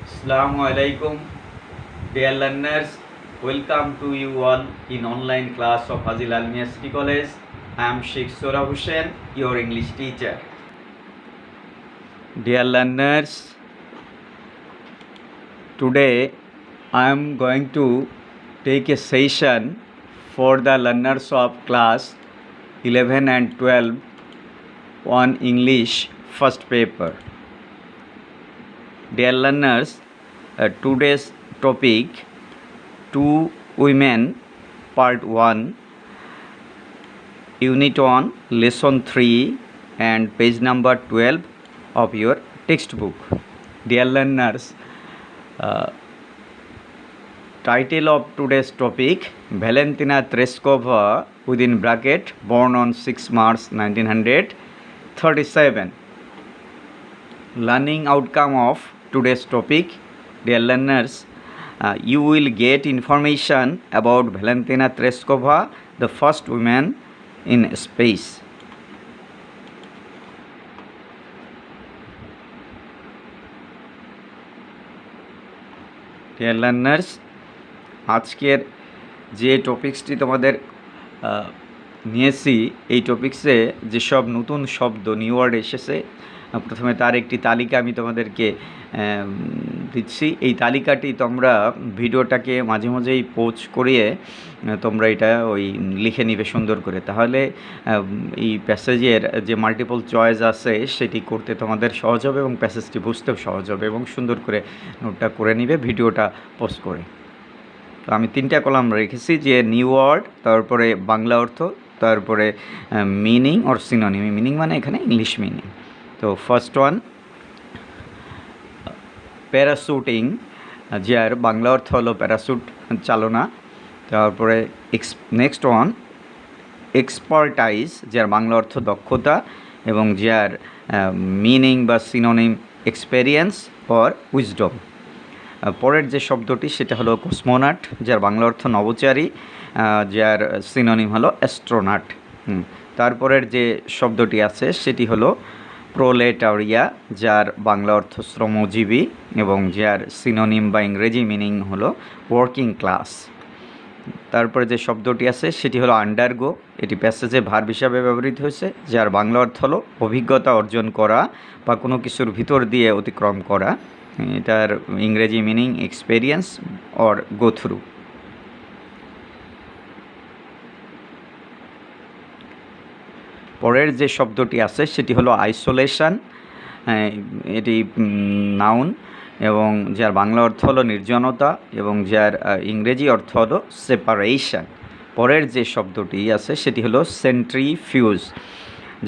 Assalamu alaikum, dear learners. Welcome to you all in online class of Fazil Almiya City College. I am Sheikh Sora Hussain, your English teacher. Dear learners, today I am going to take a session for the learners of class 11 and 12 on English first paper. Dear learners, today's topic, Two Women, Part 1, Unit 1, Lesson 3 and page number 12 of your textbook. Dear learners, title of today's topic, Valentina Tereshkova, within bracket, born on 6 March 1937. Learning outcome of today's topic, dear learners, you will get information about Valentina Tereshkova, the first woman in space. Dear learners, আজকের যে টপিক্সটি তোমাদের নিয়েছি, এই টপিক্সে যেসব নতুন শব্দ new word এসেছে, প্রথমে তার একটি তালিকা আমি তোমাদেরকে দিচ্ছি। এই তালিকাটি তোমরা ভিডিওটাকে মাঝে মাঝেই পোজ করিয়ে তোমরা এটা লিখে নিবে সুন্দর করে, তাহলে এই প্যাসেজের যে মাল্টিপল চয়েস আছে সেটি করতে তোমাদের সহজ হবে এবং প্যাসেজটি বুঝতেও সহজ হবে, এবং সুন্দর করে নোটটা করে নিবে ভিডিওটা পোজ করে। তো আমি 3টা কলাম রেখেছি, যে নিউ ওয়ার্ড, তারপরে বাংলা অর্থ, তারপরে মিনিং অর সিনোনিম। মিনিং মানে এখানে ইংলিশ মিনিং। তো ফার্স্ট ওয়ান, প্যারাশুটিং, যার বাংলা অর্থ হলো প্যারাশুট চালনা। তারপরে নেক্সট ওয়ান, এক্সপার্টাইজ, যার বাংলা অর্থ দক্ষতা, এবং যার মিনিং বা সিনোনিম এক্সপেরিয়েন্স অর উইজডম। পরের যে শব্দটি সেটা হলো কসমোনাট, যার বাংলা অর্থ নভোচারী, যার সিনোনিম হলো অ্যাস্ট্রোনাট। তারপরের যে শব্দটি আছে সেটি হলো প্রোলেটারিয়া, যার বাংলা অর্থ শ্রমজীবী, এবং যার সিনোনিম বা ইংরেজি মিনিং হলো ওয়ার্কিং ক্লাস। তারপরে যে শব্দটি আছে সেটি হলো আন্ডারগো, এটি প্যাসেজে ভার্ব হিসাবে ব্যবহৃত হয়েছে, যার বাংলা অর্থ হলো অভিজ্ঞতা অর্জন করা বা কোনো কিছুর ভিতর দিয়ে অতিক্রম করা। এটার ইংরেজি meaning experience or go through. পরের যে শব্দটি আছে সেটি হলো আইসোলেশন, এটি নাউন, এবং যার বাংলা অর্থ হলো নির্জনতা, এবং যার ইংরেজি অর্থ হলো সেপারেশন। পরের যে শব্দটি আছে সেটি হলো সেন্ট্রিফিউজ,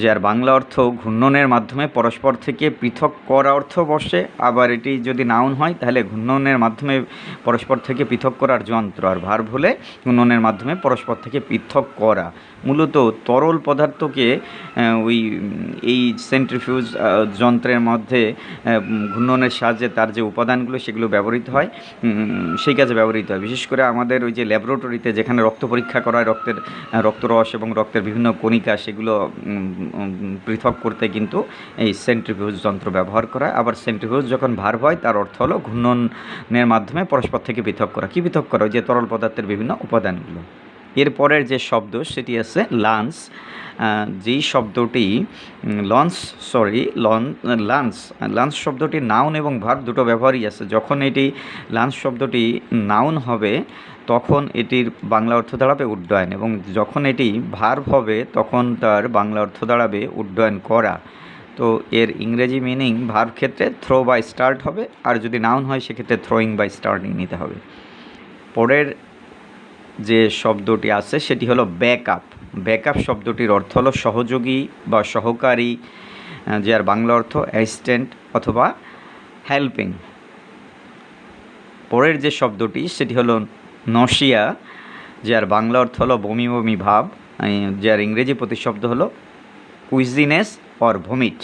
যার বাংলা অর্থ ঘূর্ণনের মাধ্যমে পরস্পর থেকে পৃথক করা অর্থ বসে। আবার এটি যদি নাউন হয় তাহলে ঘূর্ণনের মাধ্যমে পরস্পর থেকে পৃথক করার যন্ত্র, আর ভার্ব হলে ঘূর্ণনের মাধ্যমে পরস্পর থেকে পৃথক করা। মূলত তরল পদার্থকে এই সেন্ট্রিফিউজ যন্ত্রের মধ্যে ঘূর্ণনের সাহায্যে তার যে উপাদানগুলো সেগুলো ব্যবহৃত হয়, সেই কাজে ব্যবহৃত হয়। বিশেষ করে আমাদের যে ল্যাবরেটরিতে যেখানে রক্ত পরীক্ষা করা হয়, রক্তরস এবং রক্তের বিভিন্ন কণিকা সেগুলো পৃথক করতে কিন্তু এই সেন্ট্রিফিউজ যন্ত্র ব্যবহার করা। আবার সেন্ট্রিফিউজ যখন ভার্ব হয় তার অর্থ হলো ঘূর্ণনের মাধ্যমে পরস্পর থেকে পৃথক করা। কি পৃথক করা? যে তরল পদার্থের বিভিন্ন উপাদানগুলো। এরপরের যে শব্দ সেটি আছে লাঞ্চ, যেই শব্দটি লাঞ্চ শব্দটি নাউন এবং ভার্ব দুটো ব্যবহারই আছে। যখন এটি লাঞ্চ শব্দটি নাউন হবে তখন এটির বাংলা অর্থ দাঁড়াবে উড্ডয়ন, এবং যখন এটি ভার্ব হবে তখন তার বাংলা অর্থ দাঁড়াবে উড্ডয়ন করা। তো এর ইংরেজি মিনিং ভার্ব ক্ষেত্রে থ্রো বাই স্টার্ট হবে, আর যদি নাউন হয় সেক্ষেত্রে থ্রোয়িং বাই স্টার্টিং নিতে হবে। পরের যে শব্দটি আছে সেটি হলো ব্যাকআপ। ব্যাকআপ শব্দটির অর্থ হলো সহযোগী বা সহকারী, যার বাংলা অর্থ অ্যাসিস্ট্যান্ট অথবা হেল্পিং। পরের যে শব্দটি সেটি হলো নশিয়া, যার বাংলা অর্থ হলো বমি বমি ভাব, যার ইংরেজি প্রতিশব্দ হলো কুইজিনেস অর ভমিট।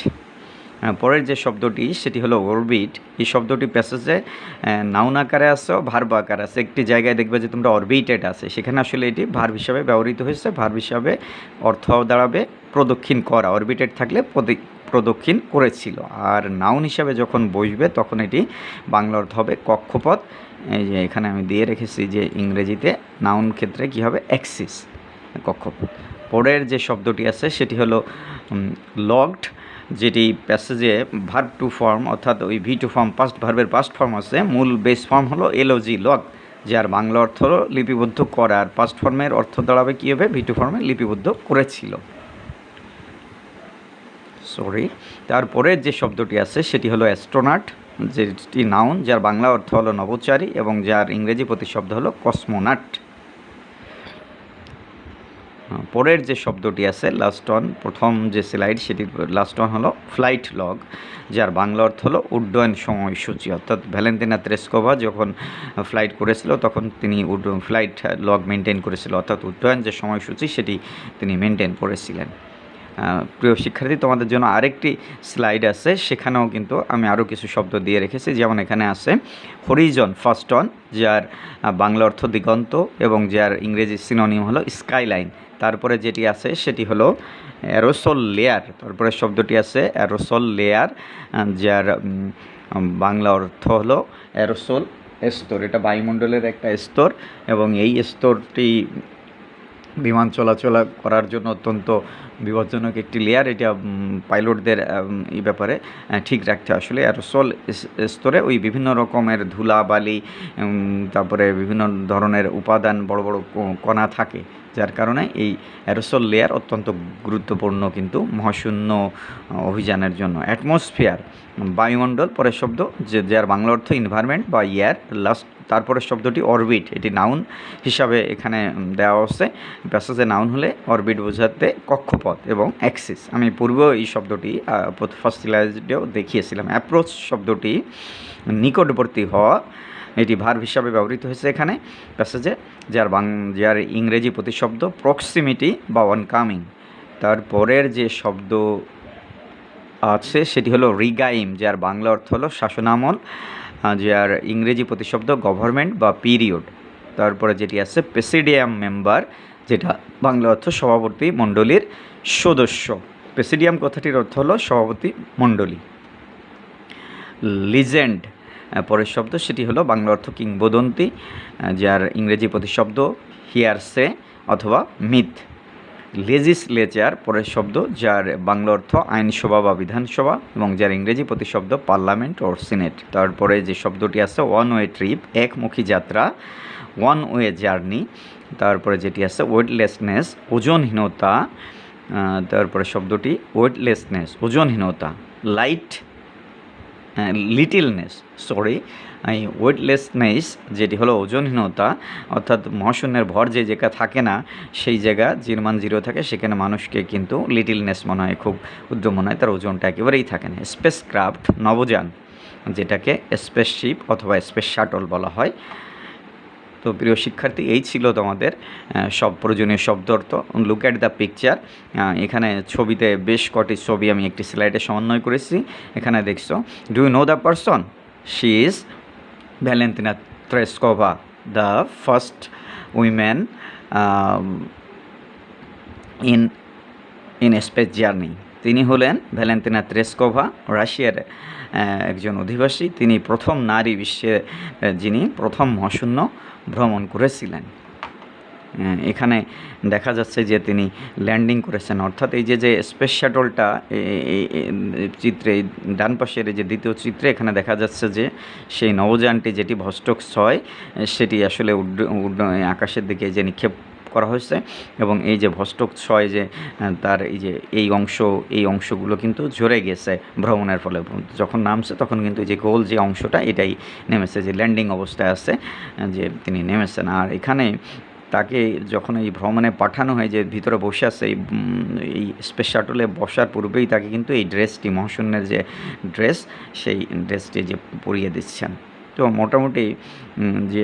পরের যে শব্দটি সেটি হলো অরবিট। এই শব্দটি প্যাসেজে নাউন আকারে আছে, ভার্ব আকারে আছে। একটি জায়গায় দেখবে যে তোমরা অরবিটেড আছে, সেখানে আসলে এটি ভার্ব হিসাবে ব্যবহৃত হয়েছে। ভার্ব হিসাবে অর্থ দাঁড়াবে প্রদক্ষিণ করা। অরবিটেড থাকলে প্রদক্ষিণ করেছিল। আর নাউন হিসাবে যখন বসবে তখন এটি বাংলা অর্থ হবে কক্ষপথ। এই যে এখানে আমি দিয়ে রেখেছি যে ইংরেজিতে নাউন ক্ষেত্রে কী হবে, অ্যাক্সিস, কক্ষপথ। পরের যে শব্দটি আছে সেটি হলো লগড, যেটি প্যাসেজে ভার্ব টু ফর্ম, অর্থাৎ ওই ভি টু ফর্ম, পাস্ট ভার্বের পাস্ট ফর্ম আছে, মূল বেস ফর্ম হলো এলওজি, লগ, যার বাংলা অর্থ হলো লিপিবদ্ধ করা। আর পাস্ট ফর্মের অর্থ দাঁড়াবে কী হবে, ভি টু ফর্মে লিপিবদ্ধ করেছিল। তারপরের যে শব্দটি আছে সেটি হলো অ্যাস্ট্রোনট, যেটি নাউন, যার বাংলা অর্থ হলো নভোচারী এবং যার ইংরেজি প্রতিশব্দ হলো কসমোনাট। পরের যে শব্দটি আছে লাস্ট অন, প্রথম যে স্লাইড সেটির লাস্ট অন হলো ফ্লাইট লগ, যার বাংলা অর্থ হলো উড্ডয়ন সময়সূচি। অর্থাৎ ভ্যালেন্তিনা তেরেস্কোভা যখন ফ্লাইট করেছিল তখন তিনি ফ্লাইট লগ মেনটেন করেছিল, অর্থাৎ উড্ডয়ন যে সময়সূচি সেটি তিনি মেনটেন করেছিলেন। প্রিয় শিক্ষার্থী, তোমাদের জন্য আরেকটি স্লাইড আছে, সেখানেও কিন্তু আমি আরও কিছু শব্দ দিয়ে রেখেছি। যেমন এখানে আছে হরিজন ফার্স্ট অন, যার বাংলা অর্থ দিগন্ত এবং যার ইংরেজি সিনোনিম হলো স্কাইলাইন। তারপরে যেটি আছে সেটি হলো অ্যারোসল লেয়ার। তারপরে শব্দটি আছে অ্যারোসল লেয়ার, যার বাংলা অর্থ হলো অ্যারোসল স্তর। এটা বায়ুমণ্ডলের একটা স্তর এবং এই স্তরটি বিমান চলাচল করার জন্য অত্যন্ত বিপজ্জনক একটি লেয়ার। এটা পাইলটদের এই ব্যাপারে ঠিক রাখতে আসলে অ্যারোসল স্তরে ওই বিভিন্ন রকমের ধুলা বালি, তারপরে বিভিন্ন ধরনের উপাদান, বড় বড় কণা থাকে, যার কারণে এই অ্যারোসল লেয়ার অত্যন্ত গুরুত্বপূর্ণ কিন্তু মহাশূন্য অভিযানের জন্য। অ্যাটমসফিয়ার বায়ুমণ্ডল, পরের শব্দ যার বাংলা অর্থ এনভায়রনমেন্ট বা এয়ার। তারপরের শব্দটি অরবিট, এটি নাউন হিসাবে এখানে দেওয়া হচ্ছে। প্যাসেজে নাউন হলে অরবিট বোঝাতে কক্ষপথ এবং অ্যাক্সিস। আমি পূর্বেও এই শব্দটি ফার্স্ট স্লাইডেও দেখিয়েছিলাম। অ্যাপ্রোচ শব্দটি নিকটবর্তী হওয়া, এটি ভার্ব হিসাবে ব্যবহৃত হয়েছে এখানে প্যাসেজে, যার ইংরেজি প্রতিশব্দ প্রক্সিমিটি বা অনকামিং। তারপরের যে শব্দ আছে সেটি হলো রিগাইম, যার বাংলা অর্থ হলো শাসনামল, যার ইংরেজি প্রতিশব্দ গভর্নমেন্ট বা পিরিয়ড। তারপরে যেটি আছে প্রেসিডিয়াম মেম্বার, যেটা বাংলা অর্থ সভাপতি মণ্ডলীর সদস্য। প্রেসিডিয়াম কথাটির অর্থ হলো সভাপতি মণ্ডলী। লিজেন্ড পরের শব্দ, সেটি হলো বাংলা অর্থ কিংবদন্তি, যার ইংরেজি প্রতিশব্দ হিয়ারসে অথবা মিথ। লেজিসলেচার পরের শব্দ, যার বাংলা অর্থ আইনসভা বা বিধানসভা এবং যার ইংরেজি প্রতিশব্দ পার্লামেন্ট ও সিনেট। তারপরে যে শব্দটি আছে ওয়ান ওয়ে ট্রিপ, একমুখী যাত্রা, ওয়ান ওয়ে জার্নি। তারপরে যেটি আছে ওয়েটলেসনেস, ওজনহীনতা। তারপরে শব্দটি ওয়েটলেসনেস, ওজনহীনতা। লিটিলনেস, ওয়েটলেসনেস যেটি হলো ওজনহীনতা, অর্থাৎ মহাশূন্যের ভর যে জায়গা থাকে না সেই জায়গা, জির মান জিরো থাকে, সেখানে মানুষকে কিন্তু লিটিলনেস মনে হয়, খুব উদ্যম মনে হয়, তার ওজনটা একেবারেই থাকে না। স্পেস ক্রাফট নভোযান, যেটাকে স্পেসশিপ অথবা স্পেস শাটল বলা হয়। তো প্রিয় শিক্ষার্থী, এই ছিল তোমাদের সব প্রয়োজনীয় শব্দ অর্থ। লুক অ্যাট দ্য পিকচার, এখানে ছবিতে বেশ কটি ছবি আমি একটি স্লাইডে সমন্বয় করেছি। এখানে দেখছো, do you know the person? She is Valentina Tereshkova, the first women in space journey. তিনি হলেন ভ্যালেন্তিনা তেরেস্কোভা, রাশিয়ার একজন অধিবাসী। তিনি প্রথম নারী বিশ্বে যিনি প্রথম মহাশূন্য ভ্রমণ করেছিলেন। এখানে দেখা যাচ্ছে যে তিনি ল্যান্ডিং করেছেন, অর্থাৎ এই যে স্পেস শাটলটা চিত্রে ডান পাশের যে দ্বিতীয় চিত্রে এখানে দেখা যাচ্ছে যে সেই নভোযানটি যেটি ভস্টক 6 সেটি আসলে আকাশের দিকে যে নিক্ষেপ করা হয়েছে এবং এই যে ভস্টক 6 যে তার এই অংশগুলো কিন্তু ঝরে গেছে ভ্রমণের ফলে। যখন নামছে তখন কিন্তু এই যে গোল যে অংশটা এটাই নেমেছে, যে ল্যান্ডিং অবস্থায় আছে, যে তিনি নেমেছেন। আর এখানে তাকে যখন এই ভ্রমণে পাঠানো হয়, যে ভিতরে বসে আছে এই স্পেস শাটলে বসার পূর্বেই তাকে কিন্তু এই ড্রেসটি, মহাশূন্যের যে ড্রেস, সেই ড্রেসটি যে পরিয়ে দিচ্ছেন। তো মোটামুটি যে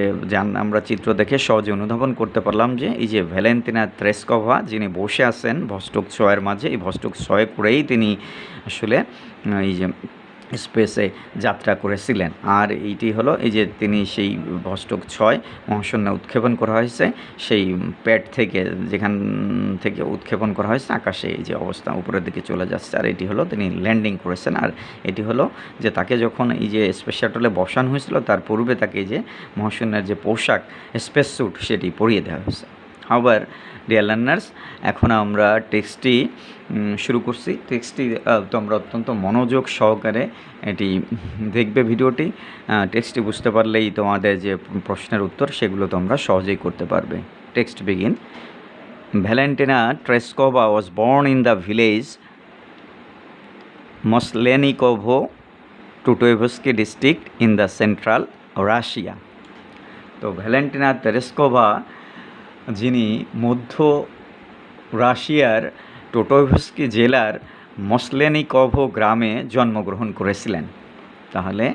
আমরা চিত্র দেখে সহজে অনুধাবন করতে পারলাম যে এই যে ভ্যালেন্তিনা তেরেস্কোভা যিনি বসে আছেন ভস্টক 6 মাঝে, এই ভস্টক 6 করেই তিনি আসলে এই যে স্পেসে যাত্রা করেছিলেন। আর এইটি হলো এই যে তিনি সেই ভস্টক 6 মহাশূন্যে উৎক্ষেপণ করা হয়েছে, সেই প্যাড থেকে যেখান থেকে উৎক্ষেপণ করা হয়েছে আকাশে এই যে অবস্থা উপরের দিকে চলে যাচ্ছে, আর এটি হলো তিনি ল্যান্ডিং করেছেন। আর এটি হলো যে তাকে যখন এই যে স্পেস শাটলে বসানো হয়েছিল তার পূর্বে তাকে এই যে মহাশূন্যের যে পোশাক স্পেস স্যুট সেটি পরিয়ে দেওয়া হয়েছে। আবার ডিয়ার লার্নার্স, এখন আমরা টেক্সটটি শুরু করছি। টেক্সটটি তোমরা অত্যন্ত মনোযোগ সহকারে এটি দেখবে ভিডিওটি। টেক্সটটি বুঝতে পারলেই তোমাদের যে প্রশ্নের উত্তর সেগুলো তোমরা সহজেই করতে পারবে। Text begin. Valentina Tereshkova was born in the village Maslennikovo, Tutayevsky district in the central Russia. তো ভ্যালেন্টিনা তেরেস্কোভা যিনি মধ্য রাশিয়ার টোটোভস্কি জেলার মসলেনিকোভো গ্রামে জন্মগ্রহণ করেছিলেন। তাহলে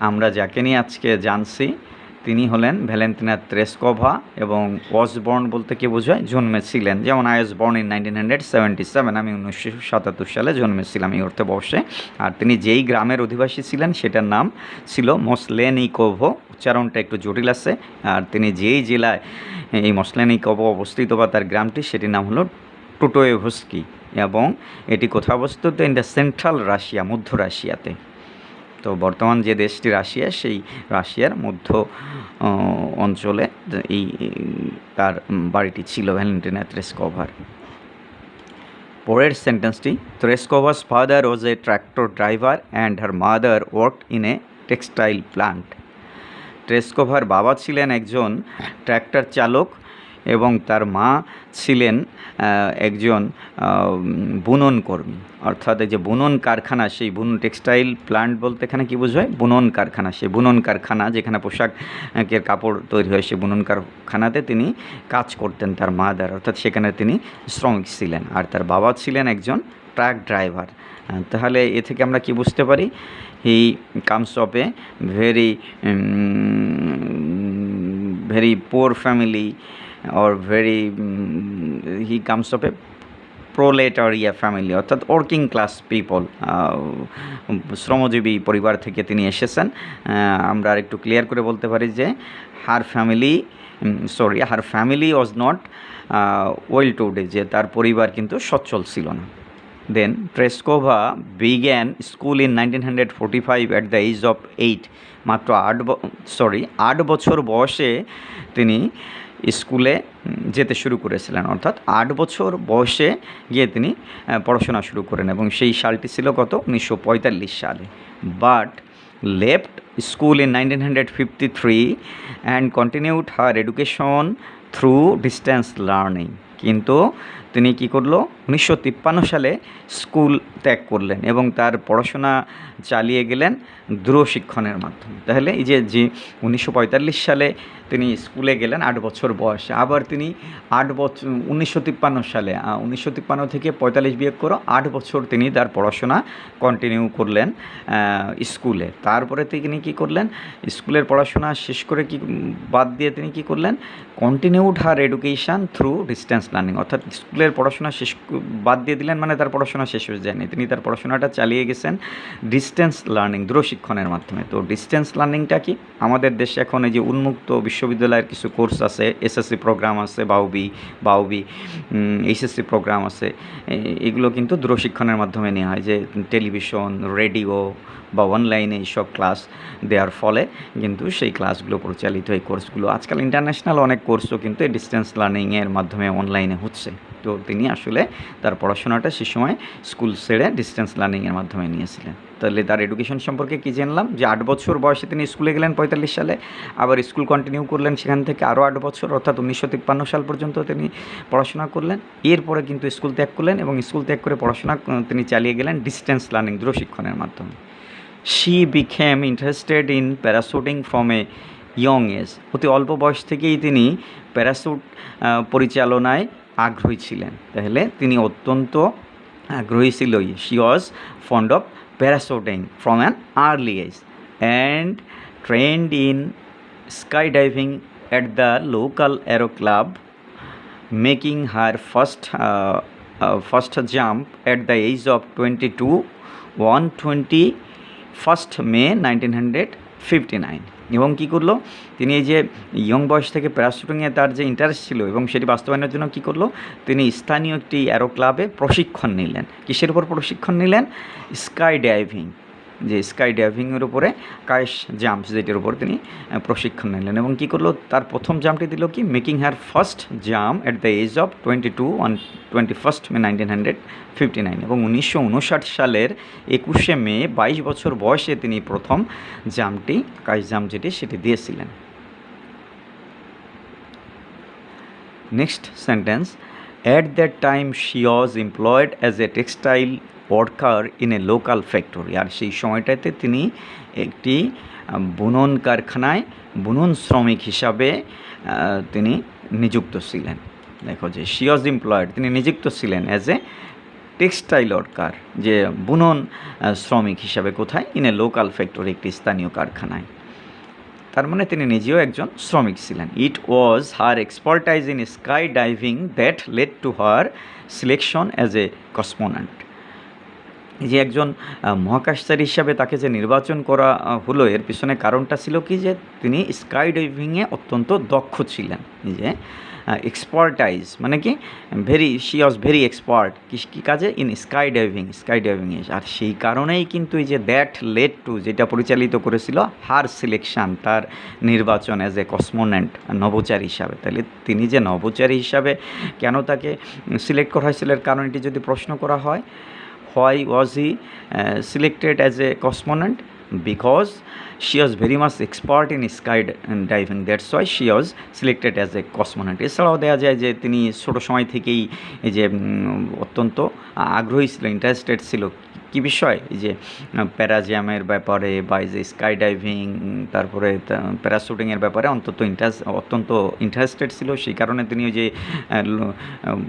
আমরা যাকে নিয়ে আজকে জানছি তিনি হলেন ভ্যালেন্টিনা তেরেস্কোভা, এবং ওয়াজবর্ন বলতে কি বোঝায়? জন্মেছিলেন। যেমন আই ওয়াজ বর্ন ইন 1977, আমি 1977 সালে জন্মেছিলাম এই অর্থে বসে। আর তিনি যেই গ্রামের অধিবাসী ছিলেন সেটার নাম ছিল মসলেনিকোভো, উচ্চারণটা একটু জটিল আছে। আর তিনি যেই জেলায় এই মসলেনিকোভো অবস্থিত বা তার গ্রামটি সেটির নাম হলো টুটোয়েভস্কি, এবং এটি কোথায় অবস্থিত? ইন দ্য সেন্ট্রাল রাশিয়া, মধ্য রাশিয়াতে। তো বর্তমান যে দেশটি রাশিয়া, সেই রাশিয়ার মধ্য অঞ্চলে এই তার বাড়িটি ছিল ভ্যালেন্টিনা তেরেস্কোভার। পরের সেন্টেন্সটি, Tereshkova's father was a tractor driver and her mother worked in a textile plant. তেরেস্কোভার বাবা ছিলেন একজন ট্র্যাক্টর চালক এবং তার মা ছিলেন একজন বুনন কর্মী। অর্থাৎ এই যে বুনন কারখানা, সেই বুনন টেক্সটাইল প্লান্ট বলতে এখানে কী বোঝায়? বুনন কারখানা। সেই বুনন কারখানা যেখানে পোশাকের কাপড় তৈরি হয়, সেই বুনন কারখানাতে তিনি কাজ করতেন তার মাদার, অর্থাৎ সেখানে তিনি শ্রমিক ছিলেন। আর তার বাবা ছিলেন একজন ট্রাক ড্রাইভার। তাহলে এ থেকে আমরা কি বুঝতে পারি? He comes of a very poor family, or he comes of a proletarian family, অর্থাৎ ওয়ার্কিং ক্লাস পিপল, শ্রমজীবী পরিবার থেকে তিনি এসেছেন। আমরা আর একটু ক্লিয়ার করে বলতে পারি যে her family was not well to do, যে তার পরিবার কিন্তু সচ্ছল ছিল না। Then Tereshkova began school in 1945 at the age of 8। মাত্র 8 বছর বয়সে তিনি স্কুলে যেতে শুরু করেছিলেন, অর্থাৎ 8 বছর বয়সে গিয়ে তিনি পড়াশোনা শুরু করেন, এবং সেই সালটি ছিল কত? 1945 সালে। But left school in 1953 and continued her education through distance learning. কিন্তু তিনি কী করলো? 1953 সালে স্কুল ত্যাগ করলেন এবং তার পড়াশোনা চালিয়ে গেলেন দূরশিক্ষণের মাধ্যমে। তাহলে এই যে 1945 সালে তিনি স্কুলে গেলেন 8 বছর বয়সে, আবার তিনি 1953 সালে 1953 থেকে 45 বিয়োগ করো 8 বছর তিনি তার পড়াশোনা কন্টিনিউ করলেন স্কুলে। তারপরে তিনি কী করলেন? স্কুলের পড়াশোনা শেষ করে বাদ দিয়ে তিনি কী করলেন? কন্টিনিউড হার এডুকেশান থ্রু ডিস্ট্যান্স লার্নিং, অর্থাৎ স্কুলের পড়াশোনা বাদ দিয়ে দিলেন, মানে তার পড়াশোনা শেষ হয়ে যায়নি, তিনি তার পড়াশোনাটা চালিয়ে গেছেন ডিস্ট্যান্স লার্নিং, দূরশিক্ষণের মাধ্যমে। তো ডিস্ট্যান্স লার্নিংটা কি? আমাদের দেশে এখন এই যে উন্মুক্ত বিশ্ববিদ্যালয়ের কিছু কোর্স আছে, এসএসসি প্রোগ্রাম আছে, বাউবি এইচএসসি প্রোগ্রাম আছে, এগুলো কিন্তু দূরশিক্ষণের মাধ্যমে নেওয়া হয়, যে টেলিভিশন, রেডিও বা অনলাইনে এইসব ক্লাস দেওয়ার ফলে কিন্তু সেই ক্লাসগুলো পরিচালিত, এই কোর্সগুলো আজকাল ইন্টারন্যাশনাল অনেক কোর্সও কিন্তু এই ডিস্ট্যান্স লার্নিংয়ের মাধ্যমে অনলাইনে হচ্ছে। তো তিনি আসলে তার পড়াশোনাটা সে সময় স্কুল ছেড়ে ডিস্ট্যান্স লার্নিংয়ের মাধ্যমে নিয়েছিলেন। তাহলে তার এডুকেশন সম্পর্কে কী জানলাম? যে 8 বছর বয়সে তিনি স্কুলে গেলেন 45 সালে, আবার স্কুল কন্টিনিউ করলেন সেখান থেকে আরও 8 বছর, অর্থাৎ 1953 সাল পর্যন্ত তিনি পড়াশোনা করলেন। এরপরে কিন্তু স্কুল ত্যাগ করলেন এবং স্কুল ত্যাগ করে পড়াশোনা তিনি চালিয়ে গেলেন ডিস্ট্যান্স লার্নিং, দূরশিক্ষণের মাধ্যমে। She became interested in parachuting from a young age. অতি অল্প বয়স থেকেই তিনি প্যারাশুট পরিচালনায় আগ্রহী ছিলেন। তাহলে তিনি অত্যন্ত আগ্রহী ছিলই। She was fond of parachuting from an early age and trained in skydiving at the local aero club, making her first jump at the age of 22, 120 1 May 1959। এবং কী করলো, তিনি এই যে ইয়ং বয়স থেকে প্যারাশুটিংয়ে তার যে ইন্টারেস্ট ছিল এবং সেটি বাস্তবায়নের জন্য কী করলো, তিনি স্থানীয় একটি অ্যারো ক্লাবে প্রশিক্ষণ নিলেন। কিসের উপর প্রশিক্ষণ নিলেন? স্কাই ডাইভিং, যে স্কাই ডাইভিংয়ের উপরে আকাশ জাম্প, যেটির উপর তিনি প্রশিক্ষণ নিলেন। এবং কী করলো, তার প্রথম জাম্পটি দিল কি, making her first jump at the age of 22 on 21 May 1959। এবং 1959 সালের 21 মে 22 বছর বয়সে তিনি প্রথম জাম্পটি, আকাশ জাম্প যেটি, সেটি দিয়েছিলেন। Next sentence, at that time she was employed as a textile worker in a local factory. আর সেই সময়টাতে তিনি একটি বুনন কারখানায় বুনন শ্রমিক হিসাবে তিনি নিযুক্ত ছিলেন। দেখো যে শি ওয়াজ এমপ্লয়েড, তিনি নিযুক্ত ছিলেন অ্যাজ এ টেক্সটাইল ওয়ার্কার, যে বুনন শ্রমিক হিসাবে কোথায়? ইন এ লোকাল ফ্যাক্টরি, একটি স্থানীয় কারখানায়। তার মানে তিনি নিজেও একজন শ্রমিক ছিলেন। It was her expertise in sky diving that led to her selection as a cosmonaut. যে একজন মহাকাশচারী হিসাবে তাকে যে নির্বাচন করা হলো, এর পিছনে কারণটা ছিল কি, যে তিনি স্কাই ডাইভিংয়ে অত্যন্ত দক্ষ ছিলেন। যে এক্সপার্টাইজ মানে কি, শি ওয়াজ ভেরি এক্সপার্ট কী কাজে? In sky ডাইভিংয়ে। আর সেই কারণেই কিন্তু এই যে দ্যাট লেড টু, যেটা পরিচালিত করেছিল হার সিলেকশান, তার নির্বাচন অ্যাজ এ কসমোনট, নভোচারী হিসাবে। তাহলে তিনি যে নভোচারী হিসাবে কেন তাকে সিলেক্ট করা হয়েছিল, এর কারণটি যদি প্রশ্ন করা হয়, why was he selected as a cosmonaut? Because she was very much expert in sky diving, that's why she was selected as a cosmonaut. এছাড়াও দেখা যায় যে তিনি ছোটো সময় থেকেই এই যে অত্যন্ত আগ্রহী ছিল, ইন্টারেস্টেড ছিল কী বিষয়, এই যে প্যারাজিয়ামের ব্যাপারে বা এই যে স্কাই ডাইভিং, তারপরে প্যারাশুটিংয়ের ব্যাপারে অত্যন্ত ইন্টারেস্টেড ছিল। সেই কারণে তিনি ওই যে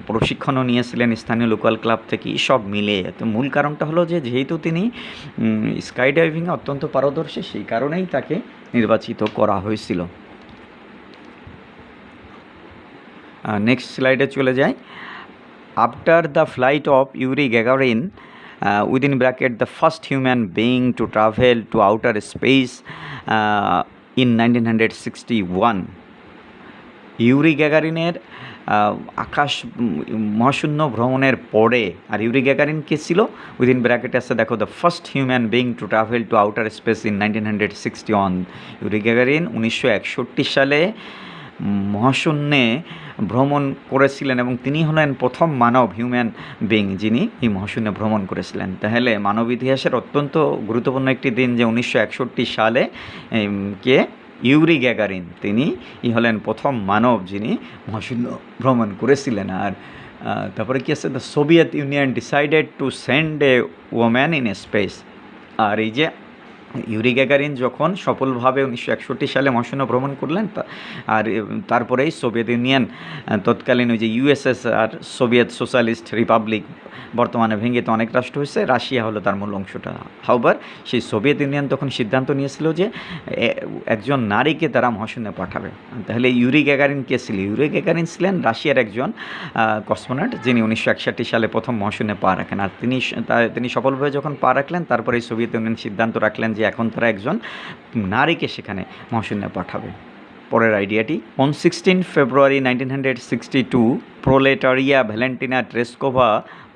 প্রশিক্ষণও নিয়েছিলেন স্থানীয় লোকাল ক্লাব থেকে, সব মিলে। তো মূল কারণটা হলো যে যেহেতু তিনি স্কাই ডাইভিংয়ে অত্যন্ত পারদর্শী, সেই কারণেই তাকে নির্বাচিত করা হয়েছিল। নেক্সট স্লাইডে চলে যাই। After the flight of Yuri Gagarin, within bracket the first human being to travel to outer space in 1961, Yuri গ্যাগারিনের আকাশ মহাশূন্য ভ্রমণের পরে, আর ইউরি গ্যাগারিন কে ছিল, উইদিন ব্র্যাকেট আছে দেখো, the first human being to travel to outer space in 1961। Yuri Gagarin 1961 সালে মহাশূন্যে ভ্রমণ করেছিলেন এবং তিনি হলেন প্রথম মানব, হিউম্যান বিং, যিনি এই মহাশূন্যে ভ্রমণ করেছিলেন। তাহলে মানব ইতিহাসের অত্যন্ত গুরুত্বপূর্ণ একটি দিন যে 1961 সালে কে ইউরি গ্যাগারিন, তিনি হলেন প্রথম মানব যিনি মহাশূন্য ভ্রমণ করেছিলেন। আর তারপরে কি আছে, the Soviet Union decided to send a woman in a space. আর এই যে ইউরি গ্যাগারিন যখন সফলভাবে 1961 সালে মহাশূন্য ভ্রমণ করলেন, আর তারপরেই সোভিয়েত ইউনিয়ন, তৎকালীন ওই যে ইউএসএসআর, সোভিয়েত সোশ্যালিস্ট রিপাবলিক, বর্তমানে ভেঙে তো অনেক রাষ্ট্র হয়েছে, রাশিয়া হলো তার মূল অংশটা। হাউবার সেই সোভিয়েত ইউনিয়ন তখন সিদ্ধান্ত নিয়েছিল যে একজন নারীকে তারা মহাশূন্যে পাঠাবে। তাহলে ইউরি গ্যাগারিন কে ছিল? ইউরি গ্যাগারিন ছিলেন রাশিয়ার একজন কসমোনট, যিনি 1961 সালে প্রথম মহাশূন্যে পা রাখেন। আর তিনি সফলভাবে যখন পা রাখলেন, তারপরে সোভিয়েত ইউনিয়ন সিদ্ধান্ত রাখলেন যে এখন তারা একজন নারীকে সেখানে মহাশূন্যে পাঠাবে। পরের আইডিয়াটি, on 16 February 1962, proletarian Valentina Tereshkova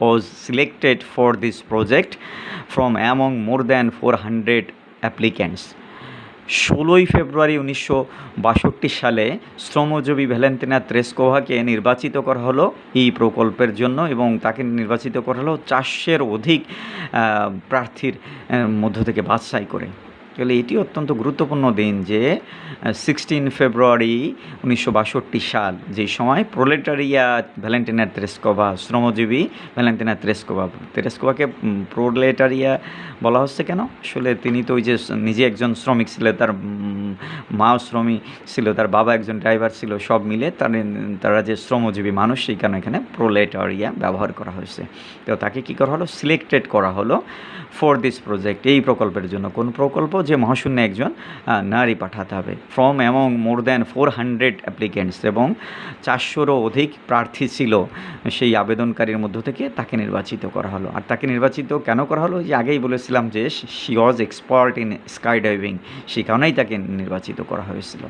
was selected for this project from among more than 400 applicants. 16 February 1962 সালে শ্রমজীবী ভ্যালেন্টিনা ট্রেসকোভাকে নির্বাচিত করা হলো এই প্রকল্পের জন্য, এবং তাকে নির্বাচিত করা হলো 400-এর অধিক প্রার্থীর মধ্য থেকে বাছাই করে। তাহলে এটি অত্যন্ত গুরুত্বপূর্ণ দিন যে 16 ফেব্রুয়ারি 1962 সাল, যেই সময় প্রোলেটারিয়া ভ্যালেন্টিনা ট্রেসকোভা, শ্রমজীবী ভ্যালেন্টিনা ট্রেসকোভাকে প্রোলেটারিয়া বলা হচ্ছে কেন? আসলে তিনি তো ওই যে নিজে একজন শ্রমিক ছিলেন, তার মাও শ্রমিক ছিল, তার বাবা একজন ড্রাইভার ছিল, সব মিলে তারা যে শ্রমজীবী মানুষ, সেই কারণে এখানে প্রোলেটারিয়া ব্যবহার করা হয়েছে। তো তাকে কী করা হলো, সিলেক্টেড করা হলো ফর দিস প্রজেক্ট, এই প্রকল্পের জন্য। কোন প্রকল্প, যে মহাশূন্যে একজন নারী পাঠাতে হবে। From among more than 400 applicants, এবং 400রও অধিক প্রার্থী ছিল সেই আবেদনকারীর মধ্য থেকে তাকে নির্বাচিত করা হলো। আর তাকে নির্বাচিত কেন করা হলো, যে আগেই বলেছিলাম যে she was expert in sky diving, সেই কারণেই তাকে নির্বাচিত করা হয়েছিল।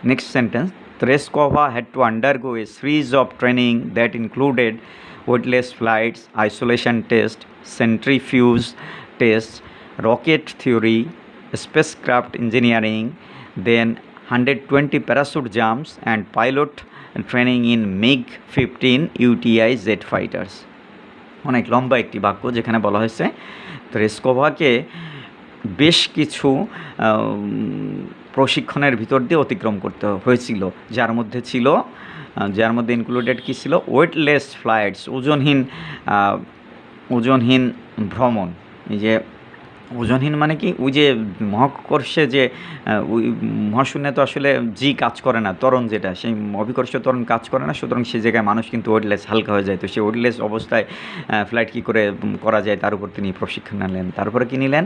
Next sentence, Tereskova had to undergo a series of training that included weightless flights, isolation test, centrifuge tests, rocket theory, spacecraft engineering, then 120 parachute jumps and pilot training in MiG-15 UTI jet fighters. অনেক লম্বা একটি বাক্য, যেখানে বলা হয়েছে তেরেস্কোভাকে বেশ কিছু প্রশিক্ষণের ভিতর দিয়ে অতিক্রম করতে হয়েছিল, যার মধ্যে ইনক্লুডেড কী ছিল, ওয়েটলেস ফ্লাইটস, ওজনহীন ভ্রমণ। এই যে ওজনহীন মানে কি, ওই যে মহাকর্ষে যে ওই মহাশূন্যে তো আসলে কাজ করে না, ত্বরণ যেটা, সেই অভিকর্ষীয় ত্বরণ কাজ করে না, সুতরাং সেই জায়গায় মানুষ কিন্তু ওয়েটলেস, হালকা হয়ে যায়। তো সেই ওয়েটলেস অবস্থায় ফ্লাইট কী করে করা যায়, তার উপর তিনি প্রশিক্ষণ নিলেন। তারপরে কী নিলেন,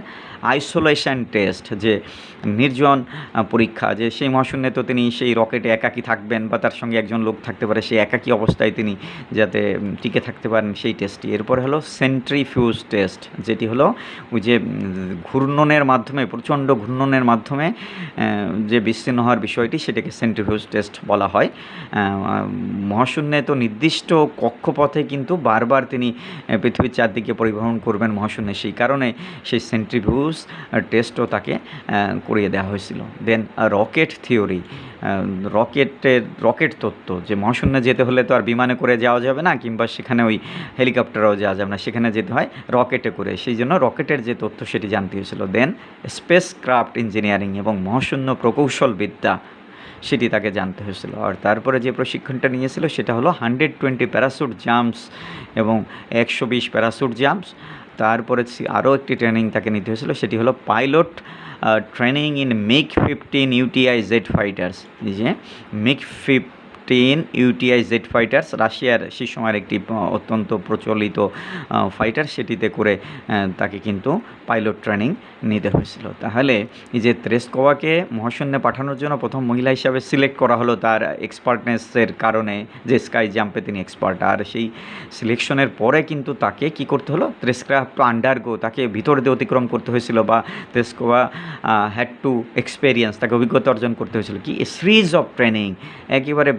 আইসোলেশন টেস্ট, যে নির্জন পরীক্ষা, যে সেই মহাশূন্যে তো তিনি সেই রকেটে একাকী থাকবেন, বা তার সঙ্গে একজন লোক থাকতে পারে, সেই একাকী অবস্থায় তিনি যাতে টিকে থাকতে পারেন, সেই টেস্টটি। এরপরে হলো সেন্ট্রিফিউজ টেস্ট, যেটি হলো ওই যে ঘূর্ণনের মাধ্যমে, প্রচণ্ড ঘূর্ণনের মাধ্যমে যে বিচ্ছিন্ন হওয়ার বিষয়টি, সেটাকে সেন্ট্রিফিউজ টেস্ট বলা হয়। মহাশূন্যে তো নির্দিষ্ট কক্ষপথে কিন্তু বারবার তিনি পৃথিবীর চারদিকে পরিভ্রমণ করবেন মহাশূন্যে, সেই কারণে সেই সেন্ট্রিফিউজ টেস্টও তাকে করিয়ে দেওয়া হয়েছিল। দেন রকেট থিওরি, রকেট তত্ত্ব, যে মহাশূন্যে যেতে হলে তো আর বিমানে করে যাওয়া যাবে না, কিংবা সেখানে ওই হেলিকপ্টারও যাওয়া যাবে না, সেখানে যেতে হয় রকেটে করে, সেই জন্য রকেটের যে তথ্য সেটি জানতে হয়েছিল। দেন স্পেস ক্রাফট ইঞ্জিনিয়ারিং, এবং মহাশূন্য প্রকৌশল বিদ্যা, সেটি তাকে জানতে হয়েছিল। আর তারপরে যে প্রশিক্ষণটা নিয়েছিল সেটা হলো 120 প্যারাশুট জাম্পস এবং 120 প্যারাশুট জাম্পস। তারপরে আরও একটি ট্রেনিং তাকে নিতে হয়েছিল, সেটি হলো pilot training in MiG-15 UTI jet fighters. এই যে MiG-15 UTI জেট ফাইটার্স, রাশিয়ার সেই সময়ের একটি অত্যন্ত প্রচলিত ফাইটার, সেটিতে করে তাকে কিন্তু পাইলট ট্রেনিং নিতে হয়েছিল। তাহলে এই যে তেরেস্কোভাকে মহাশূন্যে পাঠানোর জন্য প্রথম মহিলা হিসাবে সিলেক্ট করা হলো তার এক্সপার্টনেসের কারণে, যে স্কাই জাম্পে তিনি এক্সপার্ট। আর সেই সিলেকশনের পরে কিন্তু তাকে কি করতে হলো, তেরেস্কোভা আন্ডারগো, তাকে ভিতর দিয়ে অতিক্রম করতে হয়েছিল, বা তেরেস্কোভা হ্যাড টু এক্সপেরিয়েন্স, তাকে অভিজ্ঞতা অর্জন করতে হয়েছিল কি, এ সিরিজ অফ ট্রেনিং, একেবারে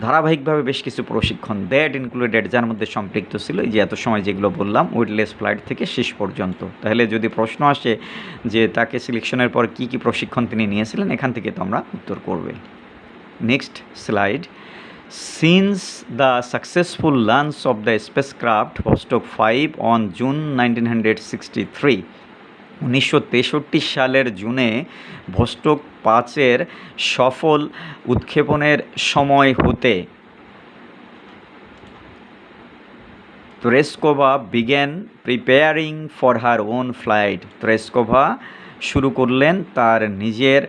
ধারাবাহিকভাবে বেশ কিছু প্রশিক্ষণ, দ্যাট ইনক্লুডেড, যার মধ্যে সম্পৃক্ত ছিল এই যে এত সময় যেগুলো বললাম, ওয়েটলেস ফ্লাইট থেকে শেষ পর্যন্ত। তাহলে যদি প্রশ্ন আসে যে তাকে সিলেকশনের পর কি কি প্রশিক্ষণ তিনি নিয়েছিলেন, এখান থেকে তোমরা উত্তর করবে। Next slide. Since the successful launch of the spacecraft Vostok 5 on June 1963, 1963 সালের জুনে ভস্টক 5-এর সফল উৎক্ষেপণের সময় হতে Tereshkova began preparing for her own flight. Tereshkova শুরু করলেন তার নিজের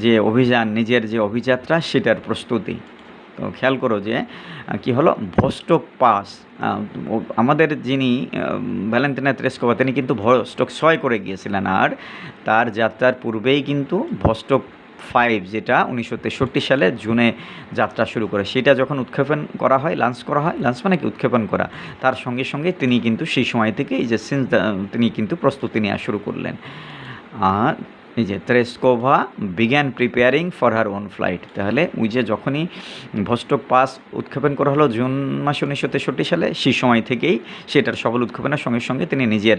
যে অভিযান, নিজের যে অভিযাত্রা, সেটার প্রস্তুতি। তো খেয়াল করো যে কি হলো, ভস্টক 5, আমাদের যিনি ভ্যালেন্টিনা তেরেস্কোভা, তিনি কিন্তু ভস্টক 6 করে গিয়েছিলেন, আর তার যাত্রার পূর্বেই কিন্তু ভস্টক 5, যেটা 1963 সালে জুনে যাত্রা শুরু করে, সেটা যখন উৎক্ষেপণ করা হয়, লঞ্চ মানে কি উৎক্ষেপণ করা, তার সঙ্গে সঙ্গে তিনি কিন্তু সেই সময় থেকে এই যে তিনি কিন্তু প্রস্তুতি নেওয়া শুরু করলেন। আর এই যে Tereshkova began preparing for her own flight, তাহলে ওই যে যখনই ভস্টক 5 উৎক্ষেপণ করা হলো জুন মাসে 1963 সালে, সেই সময় থেকেই সেটার সফল উৎক্ষেপণের সঙ্গে সঙ্গে তিনি নিজের